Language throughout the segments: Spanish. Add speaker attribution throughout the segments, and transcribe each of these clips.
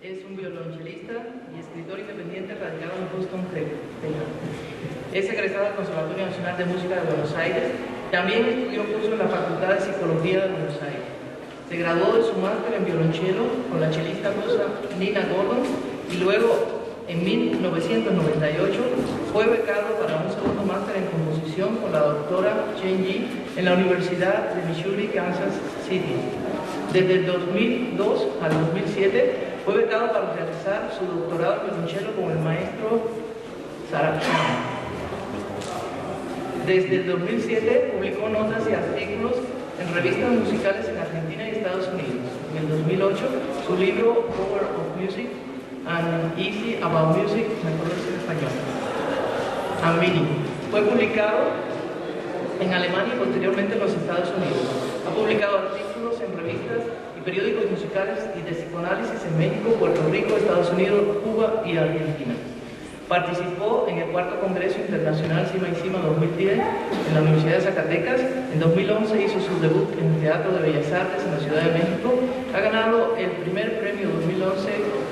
Speaker 1: Es un violonchelista y escritor independiente radicado en Houston, Texas. Es egresado del Conservatorio Nacional de Música de Buenos Aires. También estudió curso en la Facultad de Psicología de Buenos Aires. Se graduó de su máster en violonchelo con la chelista rusa Nina Gordon y luego, en 1998, fue becado para un segundo máster en composición con la doctora Chen Yi en la Universidad de Missouri, Kansas City. Desde el 2002 al 2007 fue becado para realizar su doctorado en violonchelo con el maestro Sarabjian. Desde el 2007 publicó notas y artículos en revistas musicales en Argentina y Estados Unidos. En el 2008, su libro Power of Music and Easy About Music, mejor decir en español, and Meaning, fue publicado en Alemania y posteriormente en los Estados Unidos. Ha publicado artículos en revistas y periódicos musicales y de psicoanálisis en México, Puerto Rico, Estados Unidos, Cuba y Argentina. Participó en el cuarto Congreso Internacional Cima y Cima 2010 en la Universidad de Zacatecas. En 2011 hizo su debut en el Teatro de Bellas Artes en la Ciudad de México. Ha ganado el primer premio 2011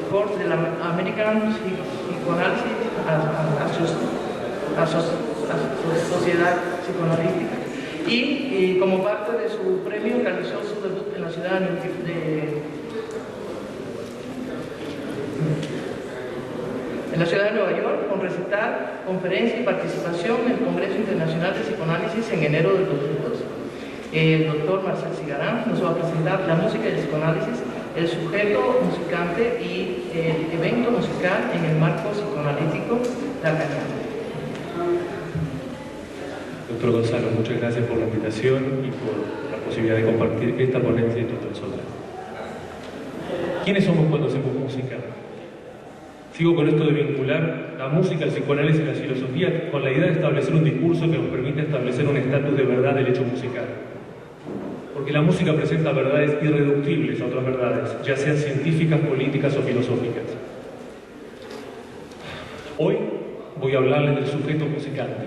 Speaker 1: por de la American Psychoanalysis Sociedad Psicoanalítica. Y como parte de su premio realizó su debut en la ciudad de Nueva York, con recital, conferencia y participación en el Congreso Internacional de Psicoanálisis en enero del 2012. El doctor Marcel Cigarán nos va a presentar la música y el psicoanálisis, el sujeto musicante y el evento musical en el marco psicoanalítico La Cañada.
Speaker 2: Doctor Gonzalo, muchas gracias por la invitación y por la posibilidad de compartir esta ponencia y tu persona. ¿Quiénes somos cuando hacemos música? Sigo con esto de vincular la música, el psicoanálisis y la filosofía con la idea de establecer un discurso que nos permita establecer un estatus de verdad del hecho musical. Porque la música presenta verdades irreductibles a otras verdades, ya sean científicas, políticas o filosóficas. Hoy voy a hablarles del sujeto musicante,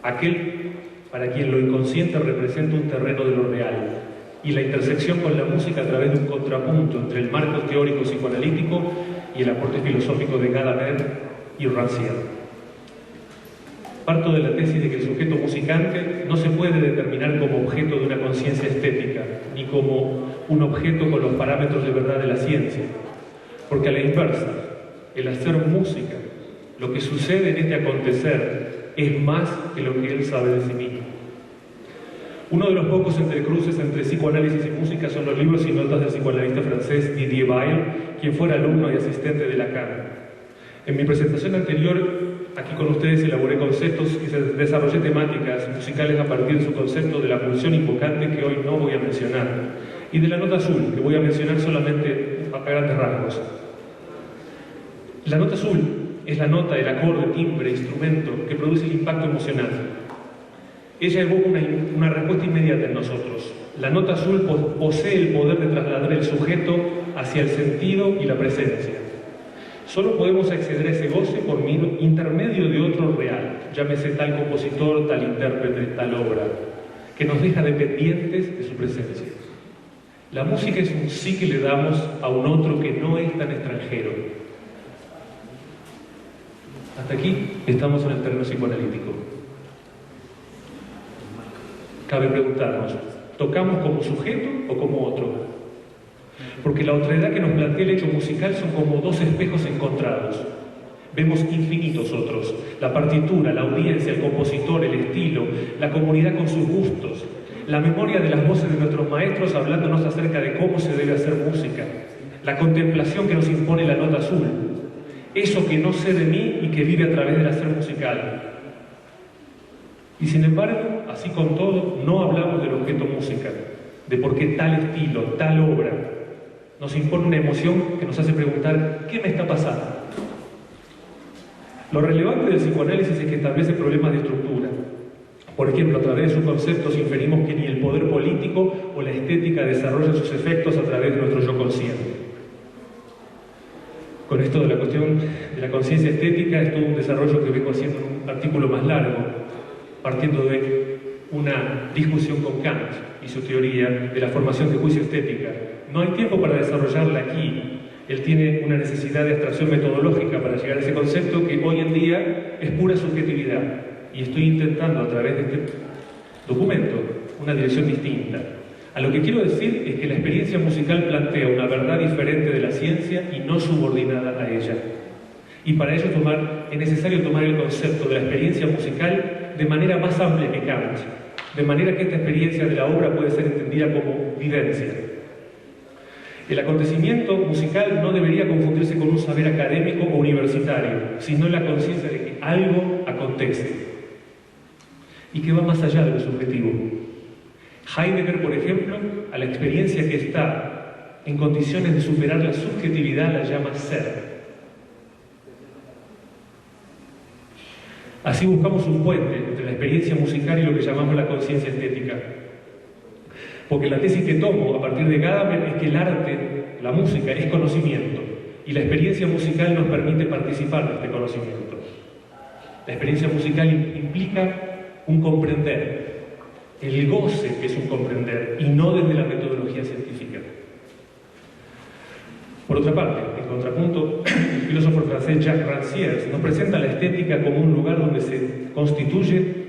Speaker 2: aquel para quien lo inconsciente representa un terreno de lo real, y la intersección con la música a través de un contrapunto entre el marco teórico psicoanalítico y el aporte filosófico de Gadamer y Rancière. Parto de la tesis de que el sujeto musicante no se puede determinar como objeto de una conciencia estética, ni como un objeto con los parámetros de verdad de la ciencia, porque a la inversa, el hacer música, lo que sucede en este acontecer, es más que lo que él sabe de sí mismo. Uno de los pocos entrecruces entre psicoanálisis y música son los libros y notas del psicoanalista francés Didier Weil, quien fuera alumno y asistente de Lacan. En mi presentación anterior, aquí con ustedes elaboré conceptos y desarrollé temáticas musicales a partir de su concepto de la pulsión invocante, que hoy no voy a mencionar, y de la nota azul, que voy a mencionar solamente a grandes rasgos. La nota azul es la nota, el acorde, timbre, instrumento que produce el impacto emocional. Ella evoca una respuesta inmediata en nosotros. La nota azul posee el poder de trasladar el sujeto hacia el sentido y la presencia. Solo podemos acceder a ese goce por intermedio de otro real, llámese tal compositor, tal intérprete, tal obra, que nos deja dependientes de su presencia. La música es un sí que le damos a un otro que no es tan extranjero. Hasta aquí estamos en el terreno psicoanalítico. Cabe preguntarnos, ¿tocamos como sujeto o como otro? Porque la otredad que nos plantea el hecho musical son como dos espejos encontrados. Vemos infinitos otros, la partitura, la audiencia, el compositor, el estilo, la comunidad con sus gustos, la memoria de las voces de nuestros maestros hablándonos acerca de cómo se debe hacer música, la contemplación que nos impone la nota azul, eso que no sé de mí y que vive a través del hacer musical. Y sin embargo, así con todo, no hablamos del objeto música, de por qué tal estilo, tal obra, nos impone una emoción que nos hace preguntar, ¿qué me está pasando? Lo relevante del psicoanálisis es que establece problemas de estructura. Por ejemplo, a través de sus conceptos inferimos que ni el poder político o la estética desarrollan sus efectos a través de nuestro yo consciente. Con esto de la cuestión de la conciencia estética es todo un desarrollo que vengo haciendo en un artículo más largo, partiendo de una discusión con Kant y su teoría de la formación de juicio estética. No hay tiempo para desarrollarla aquí, Él tiene una necesidad de abstracción metodológica para llegar a ese concepto que hoy en día es pura subjetividad. Y estoy intentando a través de este documento una dirección distinta. A lo que quiero decir es que la experiencia musical plantea una verdad diferente de la ciencia y no subordinada a ella. Y para ello es necesario tomar el concepto de la experiencia musical de manera más amplia que Kant, de manera que esta experiencia de la obra puede ser entendida como vivencia. El acontecimiento musical no debería confundirse con un saber académico o universitario, sino la conciencia de que algo acontece y que va más allá de lo subjetivo. Heidegger, por ejemplo, a la experiencia que está en condiciones de superar la subjetividad la llama ser. Así buscamos un puente entre la experiencia musical y lo que llamamos la conciencia estética. Porque la tesis que tomo a partir de Gadamer es que el arte, la música, es conocimiento y la experiencia musical nos permite participar de este conocimiento. La experiencia musical implica un comprender, el goce que es un comprender y no desde la metodología científica. Por otra parte, en contrapunto, el filósofo francés Jacques Rancière nos presenta la estética como un lugar donde se constituye,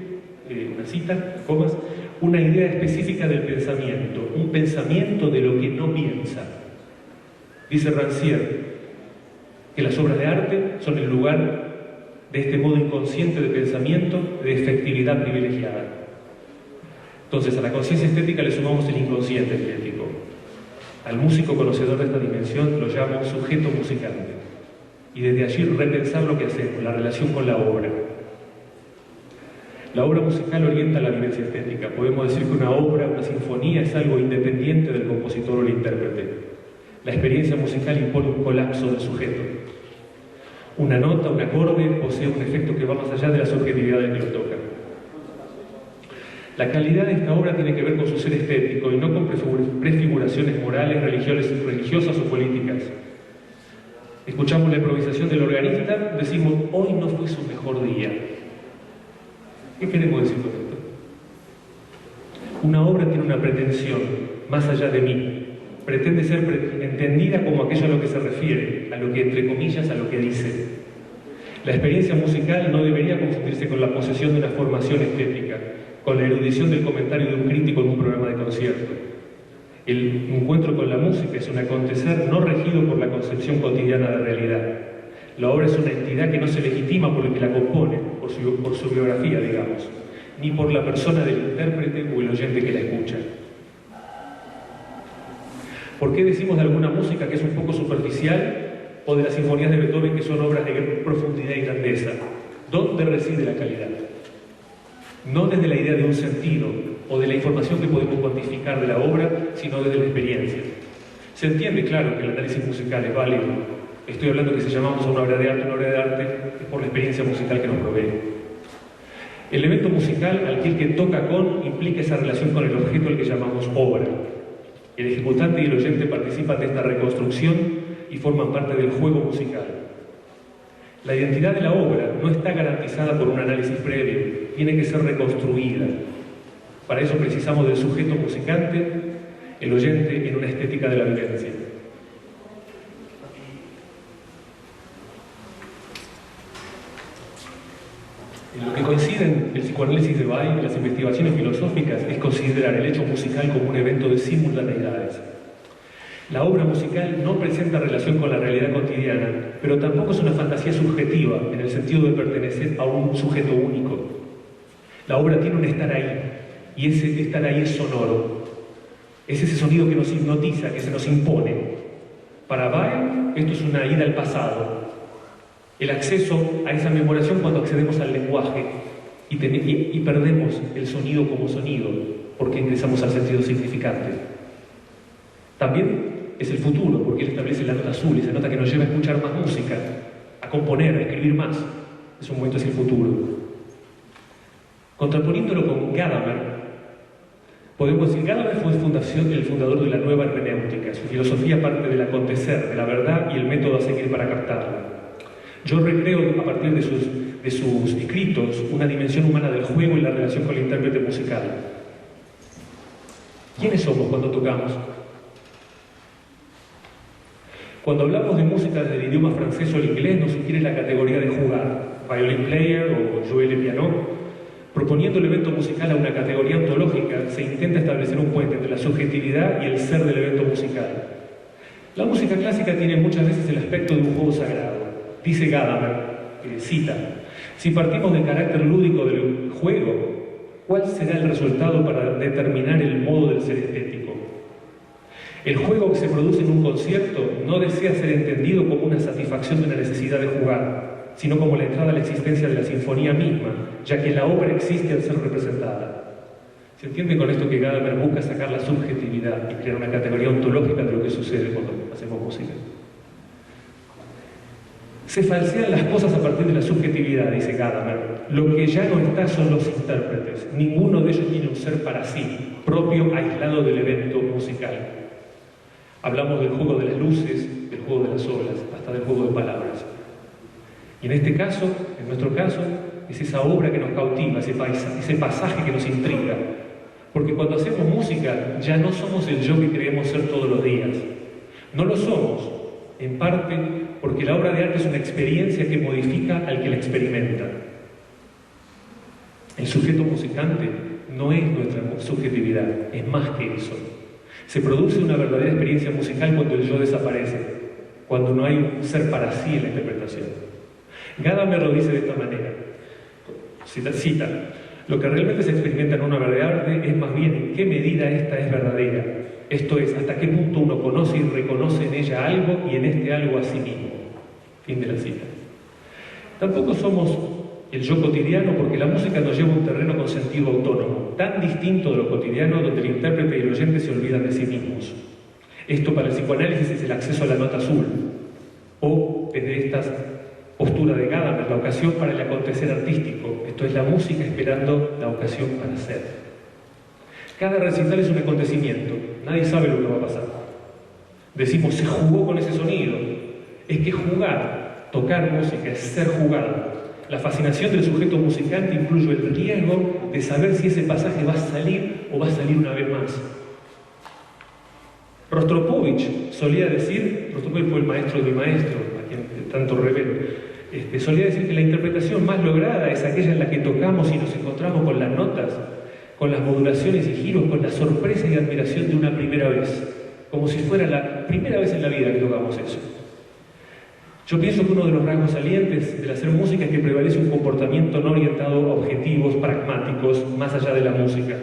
Speaker 2: una cita, comas, una idea específica del pensamiento, un pensamiento de lo que no piensa. Dice Rancière que las obras de arte son el lugar de este modo inconsciente de pensamiento de efectividad privilegiada. Entonces, a la conciencia estética le sumamos el inconsciente estético. Al músico conocedor de esta dimensión lo llamo sujeto musicante. Y desde allí repensar lo que hacemos, la relación con la obra. La obra musical orienta la vivencia estética. Podemos decir que una obra, una sinfonía, es algo independiente del compositor o el intérprete. La experiencia musical impone un colapso del sujeto. Una nota, un acorde, posee un efecto que va más allá de la subjetividad del que lo toca. La calidad de esta obra tiene que ver con su ser estético y no con prefiguraciones morales, religiosas o políticas. Escuchamos la improvisación del organista, decimos, hoy no fue su mejor día. ¿Qué queremos decir con esto? Una obra tiene una pretensión, más allá de mí. Pretende ser entendida como aquello a lo que se refiere, a lo que, entre comillas, a lo que dice. La experiencia musical no debería confundirse con la posesión de una formación estética, con la erudición del comentario de un crítico en un programa de concierto. El encuentro con la música es un acontecer no regido por la concepción cotidiana de realidad. La obra es una entidad que no se legitima por el que la compone, por su biografía, digamos, ni por la persona del intérprete o el oyente que la escucha. ¿Por qué decimos de alguna música que es un poco superficial o de las sinfonías de Beethoven que son obras de profundidad y grandeza? ¿Dónde reside la calidad? No desde la idea de un sentido o de la información que podemos cuantificar de la obra, sino desde la experiencia. Se entiende, claro, que el análisis musical es válido. Estoy hablando que si llamamos a una obra de arte es por la experiencia musical que nos provee. El evento musical, aquel que toca con, implica esa relación con el objeto al que llamamos obra. El ejecutante y el oyente participan de esta reconstrucción y forman parte del juego musical. La identidad de la obra no está garantizada por un análisis previo, tiene que ser reconstruida. Para eso precisamos del sujeto musicante, el oyente en una estética de la vivencia. En lo que coinciden el psicoanálisis de Weil y las investigaciones filosóficas es considerar el hecho musical como un evento de simultaneidades. La obra musical no presenta relación con la realidad cotidiana, pero tampoco es una fantasía subjetiva, en el sentido de pertenecer a un sujeto único. La obra tiene un estar ahí, y ese estar ahí es sonoro. Es ese sonido que nos hipnotiza, que se nos impone. Para Weil, esto es una ida al pasado. El acceso a esa memoración cuando accedemos al lenguaje y perdemos el sonido como sonido, porque ingresamos al sentido significante. También es el futuro, porque él establece la nota azul, esa nota que nos lleva a escuchar más música, a componer, a escribir más. Es un momento hacia el futuro. Contraponiéndolo con Gadamer, podemos decir que Gadamer fue el fundador de la nueva hermenéutica. Su filosofía parte del acontecer, de la verdad y el método a seguir para captarla. Yo recreo a partir de sus escritos una dimensión humana del juego y la relación con el intérprete musical. ¿Quiénes somos cuando tocamos? Cuando hablamos de música desde el idioma francés o el inglés, nos sugiere la categoría de jugar, violin player o jouer le piano. Proponiendo el evento musical a una categoría ontológica, se intenta establecer un puente entre la subjetividad y el ser del evento musical. La música clásica tiene muchas veces el aspecto de un juego sagrado. Dice Gadamer, cita, si partimos del carácter lúdico del juego, ¿cuál será el resultado para determinar el modo del ser estético? El juego que se produce en un concierto no desea ser entendido como una satisfacción de una necesidad de jugar, sino como la entrada a la existencia de la sinfonía misma, ya que la obra existe al ser representada. ¿Se entiende con esto que Gadamer busca sacar la subjetividad y crear una categoría ontológica de lo que sucede cuando hacemos música? Se falsean las cosas a partir de la subjetividad, dice Gadamer. Lo que ya no está son los intérpretes. Ninguno de ellos tiene un ser para sí, propio, aislado del evento musical. Hablamos del juego de las luces, del juego de las olas, hasta del juego de palabras. Y en este caso, en nuestro caso, es esa obra que nos cautiva, ese pasaje que nos intriga. Porque cuando hacemos música, ya no somos el yo que creemos ser todos los días. No lo somos, en parte porque la obra de arte es una experiencia que modifica al que la experimenta. El sujeto musicante no es nuestra subjetividad, es más que eso. Se produce una verdadera experiencia musical cuando el yo desaparece, cuando no hay un ser para sí en la interpretación. Gadamer lo dice de esta manera, cita, lo que realmente se experimenta en una obra de arte es más bien en qué medida esta es verdadera, esto es, hasta qué punto uno conoce y reconoce en ella algo y en este algo a sí mismo. Fin de la cita. Tampoco somos el yo cotidiano porque la música nos lleva a un terreno con sentido autónomo, tan distinto de lo cotidiano donde el intérprete y el oyente se olvidan de sí mismos. Esto para el psicoanálisis es el acceso a la nota azul, o desde esta postura de Gadamer, la ocasión para el acontecer artístico, esto es la música esperando la ocasión para ser. Cada recital es un acontecimiento, nadie sabe lo que va a pasar. Decimos, se jugó con ese sonido. Es que jugar, tocar música, es ser jugado. La fascinación del sujeto musicante incluye el riesgo de saber si ese pasaje va a salir o va a salir una vez más. Rostropovich solía decir, Rostropovich fue el maestro de mi maestro, a quien tanto revelo, solía decir que la interpretación más lograda es aquella en la que tocamos y nos encontramos con las notas, con las modulaciones y giros, con la sorpresa y admiración de una primera vez, como si fuera la primera vez en la vida que tocamos eso. Yo pienso que uno de los rasgos salientes del hacer música es que prevalece un comportamiento no orientado a objetivos pragmáticos más allá de la música.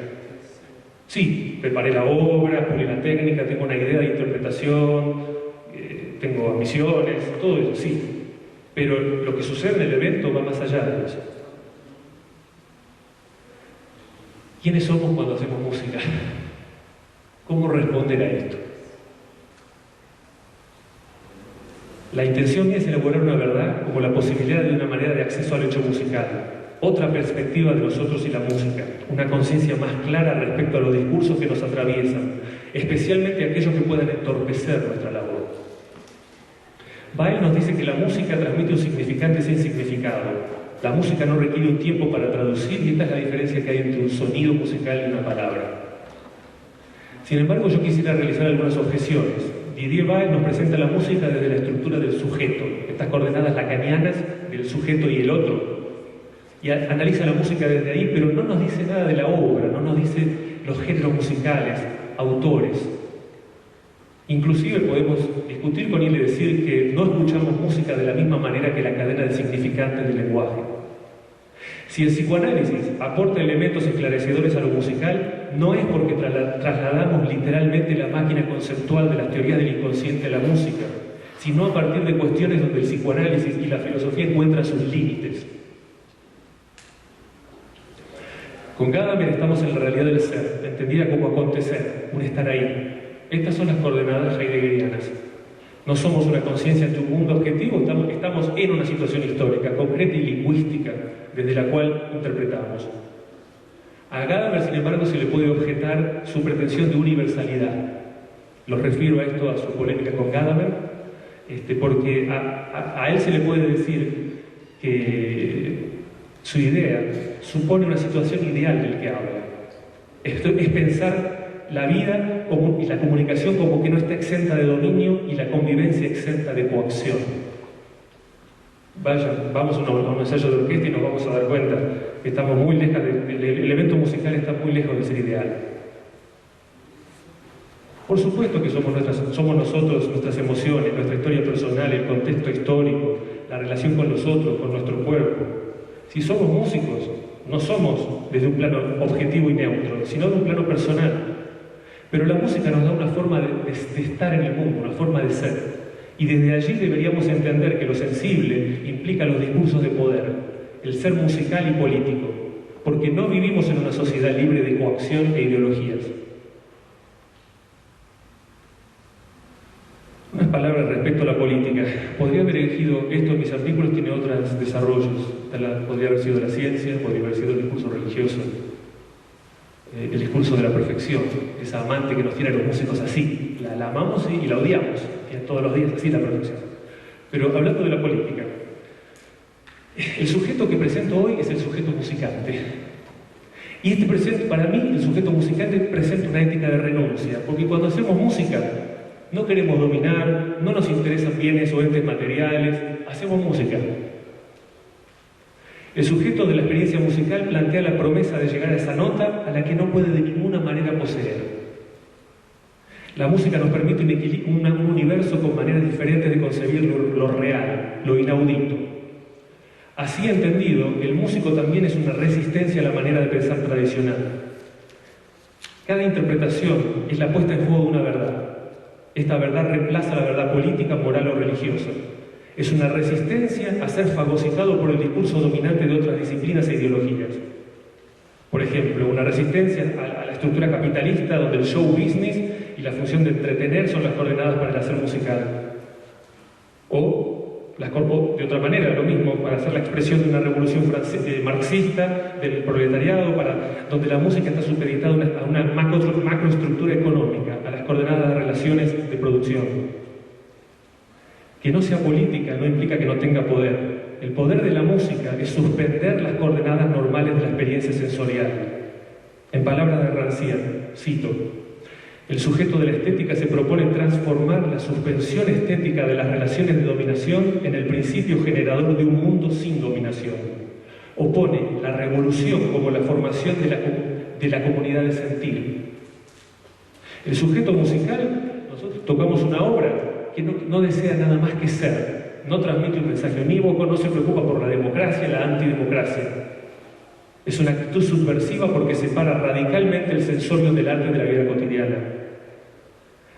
Speaker 2: Sí, preparé la obra, pulí la técnica, tengo una idea de interpretación, tengo ambiciones, todo eso, sí. Pero lo que sucede en el evento va más allá de eso. ¿Quiénes somos cuando hacemos música? ¿Cómo responder a esto? La intención es elaborar una verdad como la posibilidad de una manera de acceso al hecho musical, otra perspectiva de nosotros y la música, una conciencia más clara respecto a los discursos que nos atraviesan, especialmente aquellos que puedan entorpecer nuestra labor. Bail nos dice que la música transmite un significante sin significado. La música no requiere un tiempo para traducir y esta es la diferencia que hay entre un sonido musical y una palabra. Sin embargo, yo quisiera realizar algunas objeciones. Didier Bail nos presenta la música desde la estructura del sujeto, estas coordenadas lacanianas del sujeto y el otro, y analiza la música desde ahí, pero no nos dice nada de la obra, no nos dice los géneros musicales, autores. Inclusive podemos discutir con él y decir que no escuchamos música de la misma manera que la cadena de significantes del lenguaje. Si el psicoanálisis aporta elementos esclarecedores a lo musical, no es porque trasladamos literalmente la máquina conceptual de las teorías del inconsciente a la música, sino a partir de cuestiones donde el psicoanálisis y la filosofía encuentran sus límites. Con Gadamer estamos en la realidad del ser, entendida como acontecer, un estar ahí. Estas son las coordenadas heideggerianas. No somos una conciencia ante un mundo objetivo, estamos en una situación histórica, concreta y lingüística, desde la cual interpretamos. A Gadamer, sin embargo, se le puede objetar su pretensión de universalidad. Lo refiero a esto, a su polémica con Gadamer, porque a él se le puede decir que su idea supone una situación ideal del que habla. Esto es pensar la vida y la comunicación como que no está exenta de dominio y la convivencia exenta de coacción. Vamos a un ensayo de orquesta y nos vamos a dar cuenta que estamos muy lejos, el elemento musical está muy lejos de ser ideal. Por supuesto que somos nosotros, nuestras emociones, nuestra historia personal, el contexto histórico, la relación con los otros, con nuestro cuerpo. Si somos músicos, no somos desde un plano objetivo y neutro, sino de un plano personal. Pero la música nos da una forma de estar en el mundo, una forma de ser. Y desde allí deberíamos entender que lo sensible implica los discursos de poder, el ser musical y político, porque no vivimos en una sociedad libre de coacción e ideologías. Unas palabras respecto a la política. Podría haber elegido esto en mis artículos, tiene otros desarrollos. Podría haber sido la ciencia, podría haber sido el discurso religioso, el discurso de la perfección, esa amante que nos tiene a los músicos así. La amamos y la odiamos, tiene todos los días así la perfección. Pero hablando de la política, el sujeto que presento hoy es el sujeto musicante. Y para mí, el sujeto musicante presenta una ética de renuncia, porque cuando hacemos música, no queremos dominar, no nos interesan bienes o entes materiales, hacemos música. El sujeto de la experiencia musical plantea la promesa de llegar a esa nota a la que no puede de ninguna manera poseer. La música nos permite un universo con maneras diferentes de concebir lo real, lo inaudito. Así entendido, el músico también es una resistencia a la manera de pensar tradicional. Cada interpretación es la puesta en juego de una verdad. Esta verdad reemplaza la verdad política, moral o religiosa. Es una resistencia a ser fagocitado por el discurso dominante de otras disciplinas e ideologías. Por ejemplo, una resistencia a la estructura capitalista donde el show business y la función de entretener son las coordenadas para el hacer musical. O de otra manera, lo mismo, para hacer la expresión de una revolución marxista del proletariado, donde la música está supeditada a una macroestructura económica, a las coordenadas de relaciones de producción. Que no sea política no implica que no tenga poder. El poder de la música es suspender las coordenadas normales de la experiencia sensorial. En palabras de Rancière, cito: el sujeto de la estética se propone transformar la suspensión estética de las relaciones de dominación en el principio generador de un mundo sin dominación. Opone la revolución como la formación de la comunidad de sentir. El sujeto musical, nosotros tocamos una obra que no desea nada más que ser, no transmite un mensaje unívoco, no se preocupa por la democracia, la antidemocracia. Es una actitud subversiva porque separa radicalmente el sensorio del arte de la vida cotidiana.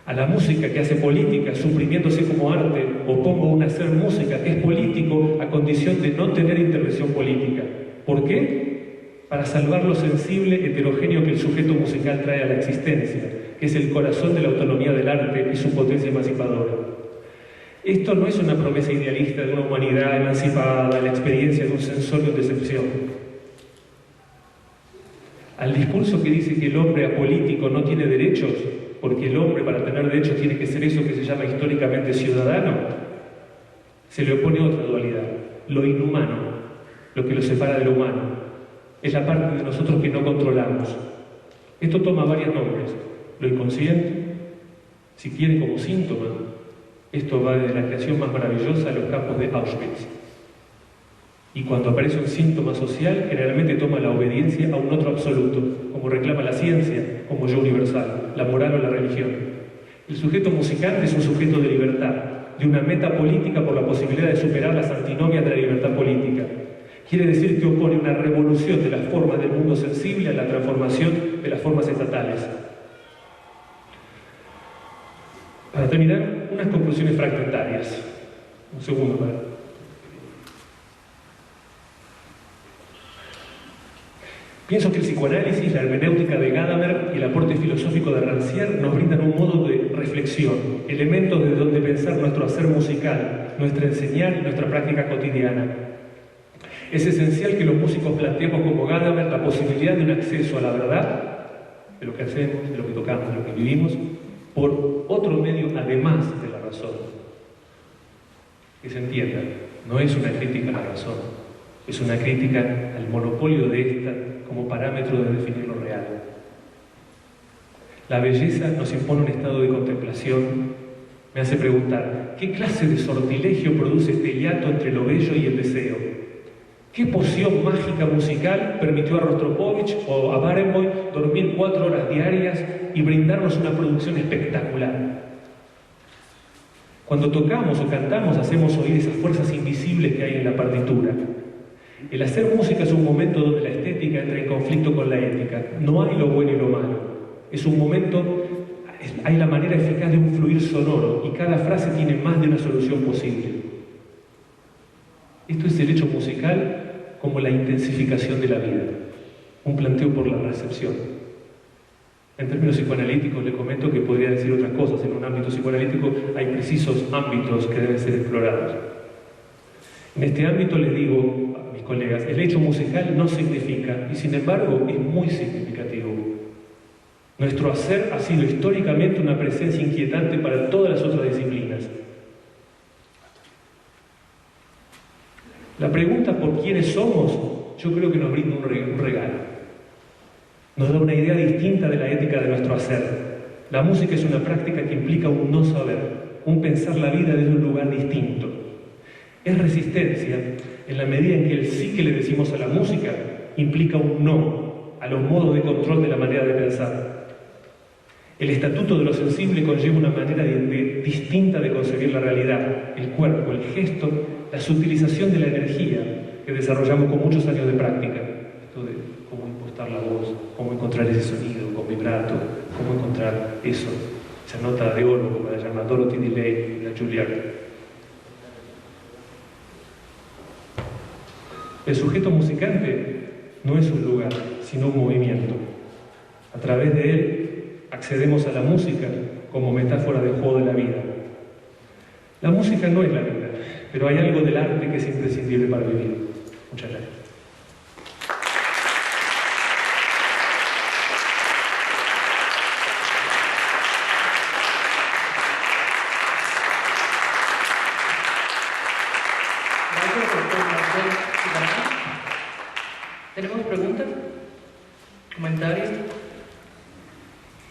Speaker 2: A la música que hace política, suprimiéndose como arte, opongo un hacer música que es político a condición de no tener intervención política. ¿Por qué? Para salvar lo sensible, heterogéneo que el sujeto musical trae a la existencia, que es el corazón de la autonomía del arte y su potencia emancipadora. Esto no es una promesa idealista de una humanidad emancipada, la experiencia de un sensorio de decepción. Al discurso que dice que el hombre apolítico no tiene derechos, porque el hombre para tener derechos tiene que ser eso que se llama históricamente ciudadano, se le opone otra dualidad, lo inhumano, lo que lo separa de lo humano. Es la parte de nosotros que no controlamos. Esto toma varios nombres. Lo inconsciente, si quieren como síntoma, esto va desde la creación más maravillosa a los campos de Auschwitz. Y cuando aparece un síntoma social, generalmente toma la obediencia a un otro absoluto, como reclama la ciencia, como yo universal, la moral o la religión. El sujeto musicante es un sujeto de libertad, de una meta política por la posibilidad de superar las antinomias de la libertad política. Quiere decir que opone una revolución de las formas del mundo sensible a la transformación de las formas estatales. Para terminar, unas conclusiones fragmentarias. Un segundo para... Pienso que el psicoanálisis, la hermenéutica de Gadamer y el aporte filosófico de Rancière nos brindan un modo de reflexión, elementos de donde pensar nuestro hacer musical, nuestra enseñar y nuestra práctica cotidiana. Es esencial que los músicos planteemos como Gadamer la posibilidad de un acceso a la verdad de lo que hacemos, de lo que tocamos, de lo que vivimos, por otro medio además de la razón. Que se entienda, no es una crítica a la razón, es una crítica al monopolio de esta como parámetro de definir lo real. La belleza nos impone un estado de contemplación, me hace preguntar, ¿qué clase de sortilegio produce este hiato entre lo bello y el deseo? ¿Qué poción mágica musical permitió a Rostropovich o a Barenboim dormir 4 horas diarias y brindarnos una producción espectacular? Cuando tocamos o cantamos, hacemos oír esas fuerzas invisibles que hay en la partitura. El hacer música es un momento donde la estética entra en conflicto con la ética. No hay lo bueno y lo malo. Es un momento, hay la manera eficaz de un fluir sonoro y cada frase tiene más de una solución posible. Esto es el hecho musical como la intensificación de la vida, un planteo por la recepción. En términos psicoanalíticos, le comento que podría decir otras cosas. En un ámbito psicoanalítico hay precisos ámbitos que deben ser explorados. En este ámbito les digo a mis colegas, el hecho musical no significa, y sin embargo es muy significativo. Nuestro hacer ha sido históricamente una presencia inquietante para todas las otras disciplinas. La pregunta por quiénes somos, yo creo que nos brinda un regalo. Nos da una idea distinta de la ética de nuestro hacer. La música es una práctica que implica un no saber, un pensar la vida desde un lugar distinto. Es resistencia en la medida en que el sí que le decimos a la música implica un no a los modos de control de la manera de pensar. El estatuto de lo sensible conlleva una manera distinta de concebir la realidad, el cuerpo, el gesto, la sutilización de la energía que desarrollamos con muchos años de práctica. Esto de cómo impostar la voz, cómo encontrar ese sonido con vibrato, cómo encontrar eso, esa nota de oro, como la llama Dorothy DeLay y la Juilliard. El sujeto musicante no es un lugar, sino un movimiento. A través de él accedemos a la música como metáfora del juego de la vida. La música no es la vida, pero hay algo del arte que es imprescindible para vivir. Muchas gracias.
Speaker 1: ¿Tenemos preguntas? ¿Comentarios?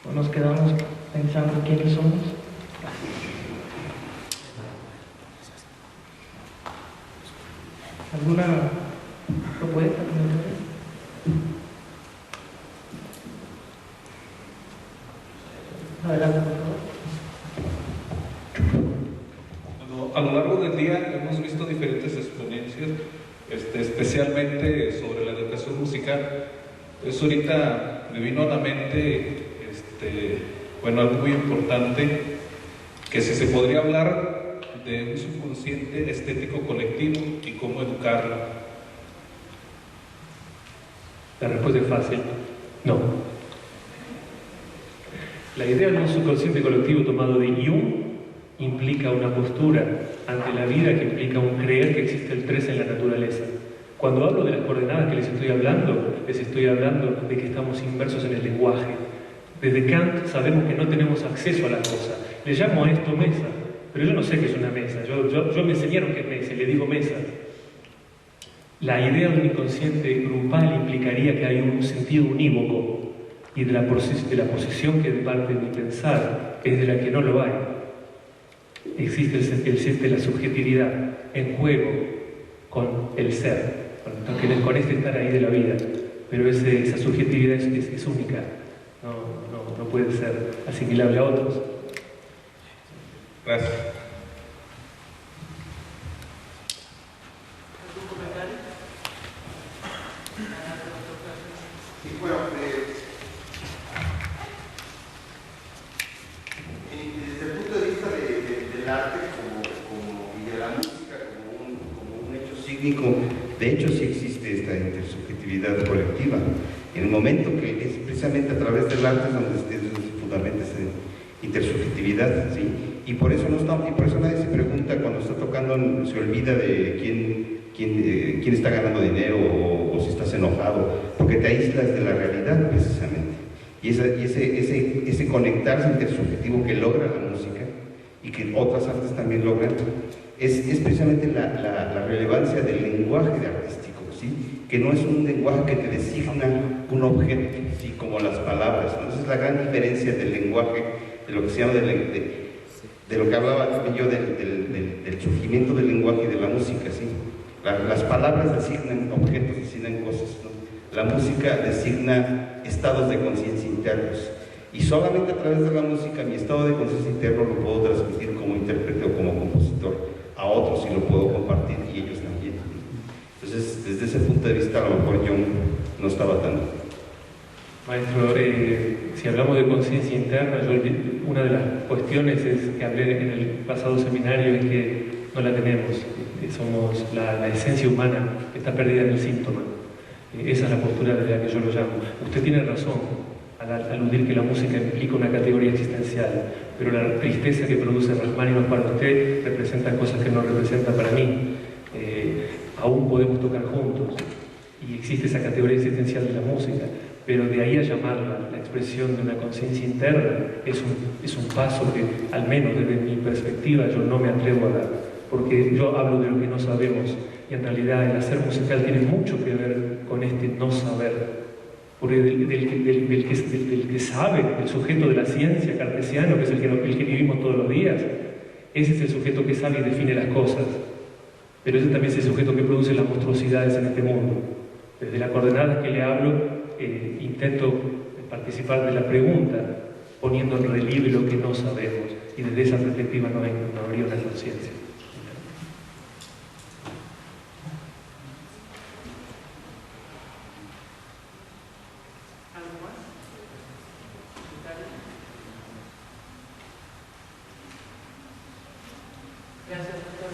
Speaker 1: ¿O nos quedamos pensando quiénes somos? ¿Alguna propuesta? Adelante, por favor.
Speaker 3: A lo largo del día hemos visto diferentes exponencias, especialmente sobre la educación musical. Entonces ahorita me vino a la mente algo muy importante, que si se podría hablar de un subconsciente estético colectivo y cómo educarlo.
Speaker 2: La respuesta es fácil, no. La idea de un subconsciente colectivo tomado de Jung implica una postura ante la vida que implica un creer que existe el 3 en la naturaleza. Cuando hablo de las coordenadas que les estoy hablando de que estamos inmersos en el lenguaje. Desde Kant sabemos que no tenemos acceso a la cosa. Le llamo a esto mesa, pero yo no sé qué es una mesa. Yo me enseñaron que es mesa, y le digo mesa. La idea de un inconsciente grupal implicaría que hay un sentido unívoco y de la posición que parte de mi pensar es de la que no lo hay. Existe el ser de la subjetividad en juego con el ser, con este estar ahí de la vida, pero esa subjetividad es única, no puede ser asimilable a otros.
Speaker 3: Gracias.
Speaker 4: Desde el punto de vista del arte y de la música como un hecho cíclico, de hecho sí existe esta intersubjetividad colectiva. En el momento que es precisamente a través del arte es donde se fundamenta esa intersubjetividad, ¿sí? Y por eso nadie se pregunta cuando está tocando, se olvida de quién está ganando dinero o si estás enojado, porque te aíslas de la realidad precisamente. Y ese conectarse intersubjetivo que logra la música y que otras artes también logran, es precisamente la relevancia del lenguaje artístico, ¿sí? que no es un lenguaje que te designa un objeto, ¿sí? Como las palabras, ¿no? Esa es la gran diferencia del lenguaje, de lo que se llama de lo que hablaba yo del surgimiento del lenguaje y de la música, ¿sí? Las palabras designan objetos, designan cosas, ¿no? La música designa estados de conciencia internos, y solamente a través de la música mi estado de conciencia interno lo puedo transmitir como intérprete o como compositor a otros, y lo puedo compartir, y ellos también. Entonces, desde ese punto de vista, a lo mejor yo no estaba tan...
Speaker 2: Maestro, si hablamos de conciencia interna, una de las cuestiones es que hablé en el pasado seminario es que no la tenemos, somos la esencia humana que está perdida en el síntoma. Esa es la postura de la que yo lo llamo. Usted tiene razón al aludir que la música implica una categoría existencial, pero la tristeza que produce Rachmaninoff para usted representa cosas que no representa para mí. Aún podemos tocar juntos y existe esa categoría existencial de la música, pero de ahí a llamarla la expresión de una conciencia interna es un paso que, al menos desde mi perspectiva, yo no me atrevo a dar, porque yo hablo de lo que no sabemos, y en realidad el hacer musical tiene mucho que ver con este no saber, porque del que sabe, el sujeto de la ciencia cartesiano, que es el que vivimos todos los días, ese es el sujeto que sabe y define las cosas, pero ese también es el sujeto que produce las monstruosidades en este mundo. Desde las coordenadas que le hablo, intento participar de la pregunta, poniendo en relieve lo que no sabemos, y desde esa perspectiva no habría una conciencia.
Speaker 1: ¿Algo más? Gracias, doctor.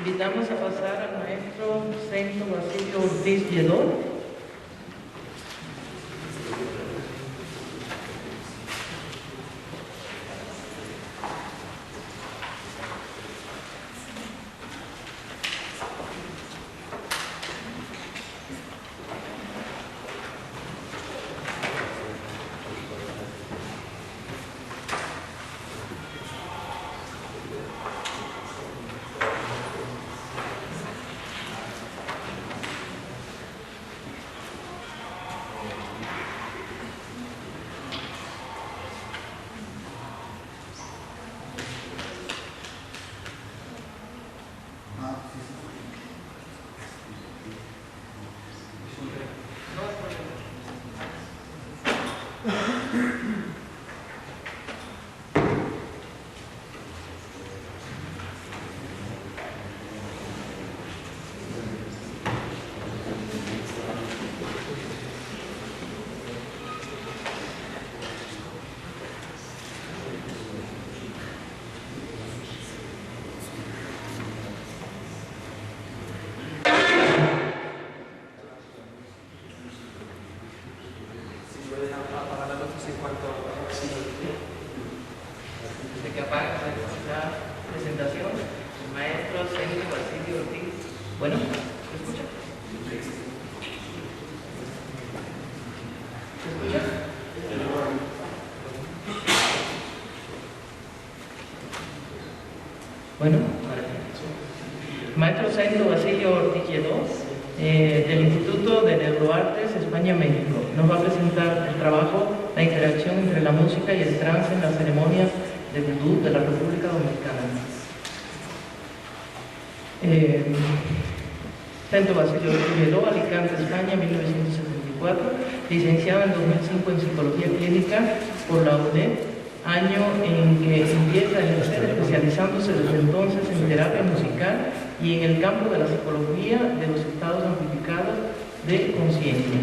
Speaker 1: Invitamos a pasar al maestro Centro Basilio Ortiz Lledó. Bueno, ¿se escucha? ¿Se escucha? Bueno, maestro Centro Basilio Ortiz Lledó, del Instituto de Neuroartes España-México, nos va a presentar el trabajo La interacción entre la música y el trance en las ceremonias de vudú de la República Dominicana. Centro Basilio Ortiz Lledó, Alicante, España, 1974, licenciado en 2005 en Psicología Clínica por la UNED, año en que empieza a ejercer, especializándose desde entonces en terapia musical y en el campo de la psicología de los estados amplificados de conciencia.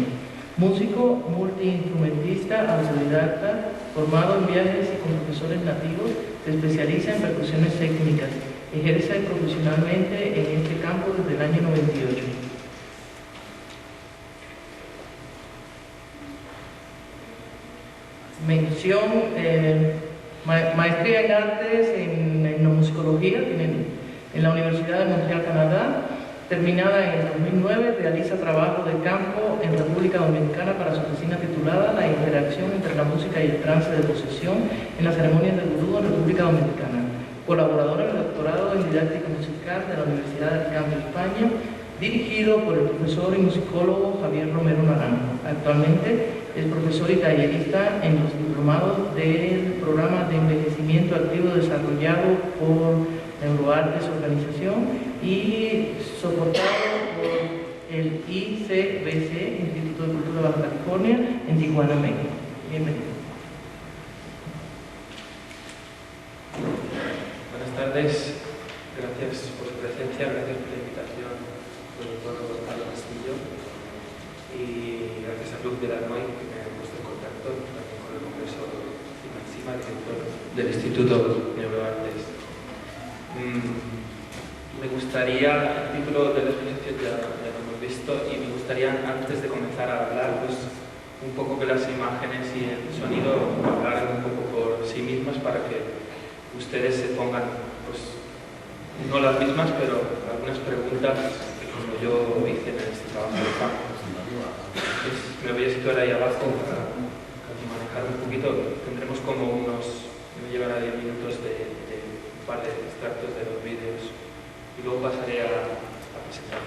Speaker 1: Músico, multiinstrumentista, autodidacta, formado en viajes y con profesores nativos, se especializa en percusiones técnicas. Ejerce profesionalmente en este campo desde el año 98. Mención, maestría en artes en etnomusicología en la Universidad de Montreal, Canadá, Terminada en el 2009, realiza trabajo de campo en República Dominicana para su oficina titulada La interacción entre la música y el trance de posesión en las ceremonias de vudú en República Dominicana. Colaboradora en el doctorado en didáctica musical de la Universidad de Alicante, España, dirigido por el profesor y musicólogo Javier Romero Naranjo. Actualmente es profesor y tallerista en los diplomados del programa de envejecimiento activo desarrollado por Neuroartes Organización y soportado por el ICBC, Instituto de Cultura de Baja California, en Tijuana, México. Bienvenido.
Speaker 5: Buenas tardes, gracias por su presencia, gracias por la invitación, doctor Gonzalo Castillo, y gracias a Luc Delarnoy que me ha puesto en contacto también con el profesor Maxima, director del Instituto Neuroartes. Me gustaría, el título de la exposición ya lo hemos visto, y me gustaría, antes de comenzar a hablar, pues un poco que las imágenes y el sonido hablaran un poco por sí mismas para que ustedes se pongan, pues, no las mismas, pero algunas preguntas que como yo hice en este trabajo de campo. Entonces, me voy a situar ahí abajo para manejar un poquito. Tendremos como unos, me llevará 10 minutos de un par de extractos de los vídeos y luego pasaré a presentar.